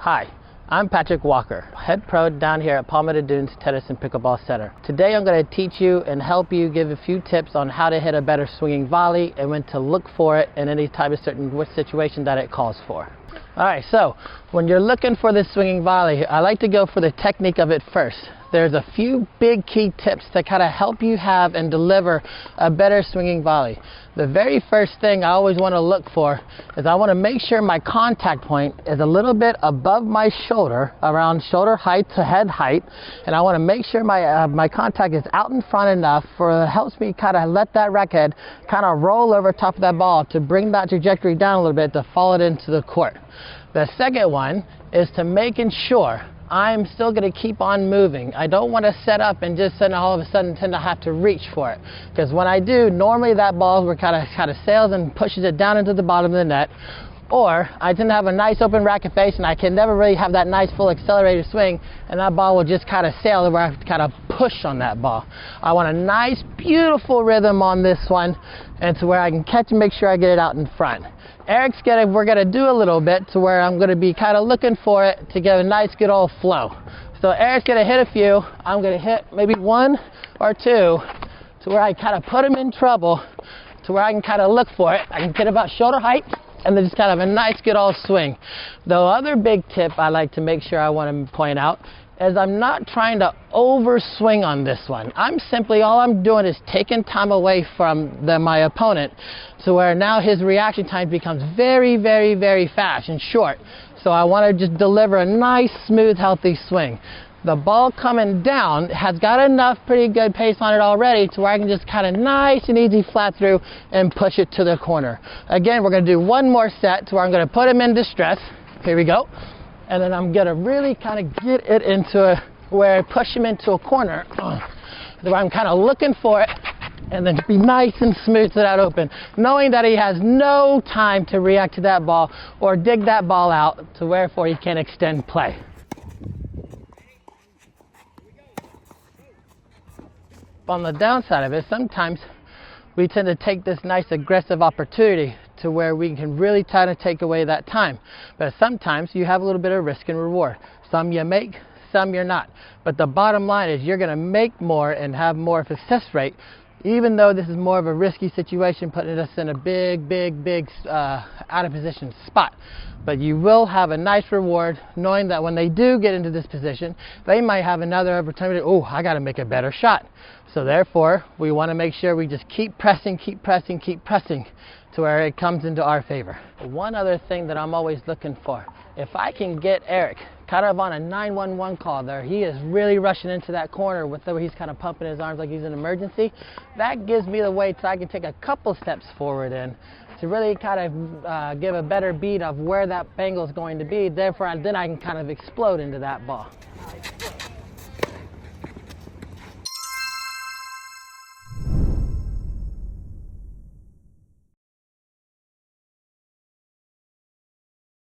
Hi, I'm Patrick Walker, head pro down here at Palmetto Dunes Tennis and Pickleball Center. Today I'm going to teach you and help you give a few tips on how to hit a better swinging volley and when to look for it in any type of certain situation that it calls for. Alright, so when you're looking for this swinging volley, I like to go for the technique of it first. There's a few big key tips that kind of help you have and deliver a better swinging volley. The very first thing I always want to look for is I want to make sure my contact point is a little bit above my shoulder, around shoulder height to head height, and I want to make sure my contact is out in front enough for it helps me kind of let that racket kind of roll over top of that ball to bring that trajectory down a little bit to fall it into the court. The second one is to making sure I'm still going to keep on moving. I don't want to set up and just all of a sudden tend to have to reach for it. Because when I do, normally that ball kind of sails and pushes it down into the bottom of the net. Or I tend to have a nice open racket face and I can never really have that nice full accelerated swing, and that ball will just kind of sail where I have to kind of push on that ball. I want a nice beautiful rhythm on this one, and to where I can catch and make sure I get it out in front. We're gonna do a little bit to where I'm gonna be kind of looking for it to get a nice good old flow. So Eric's gonna hit a few, I'm gonna hit maybe one or two to where I kind of put him in trouble, to where I can kind of look for it. I can get about shoulder height and then just kind of a nice good old swing. The other big tip I like to make sure I want to point out is I'm not trying to overswing on this one. All I'm doing is taking time away from my opponent to where now his reaction time becomes very, very, very fast and short. So I want to just deliver a nice, smooth, healthy swing. The ball coming down has got enough pretty good pace on it already to where I can just kind of nice and easy flat through and push it to the corner. Again, we're going to do one more set to where I'm going to put him in distress. Here we go. And then I'm going to really kind of get it into where I push him into a corner. Where I'm kind of looking for it and then be nice and smooth to that open, knowing that he has no time to react to that ball or dig that ball out to wherefore he can extend play. On the downside of it, sometimes we tend to take this nice aggressive opportunity to where we can really try to take away that time. But sometimes you have a little bit of risk and reward. Some you make, some you're not. But the bottom line is you're going to make more and have more success rate, even though this is more of a risky situation, putting us in a big out of position spot. But you will have a nice reward knowing that when they do get into this position, they might have another opportunity. Oh, I got to make a better shot. So therefore, we want to make sure we just keep pressing to where it comes into our favor. One other thing that I'm always looking for, if I can get Eric kind of on a 911 call there, he is really rushing into that corner where he's kind of pumping his arms like he's in emergency, that gives me the way so I can take a couple steps forward in to really kind of give a better beat of where that angle is going to be. Therefore, then I can kind of explode into that ball.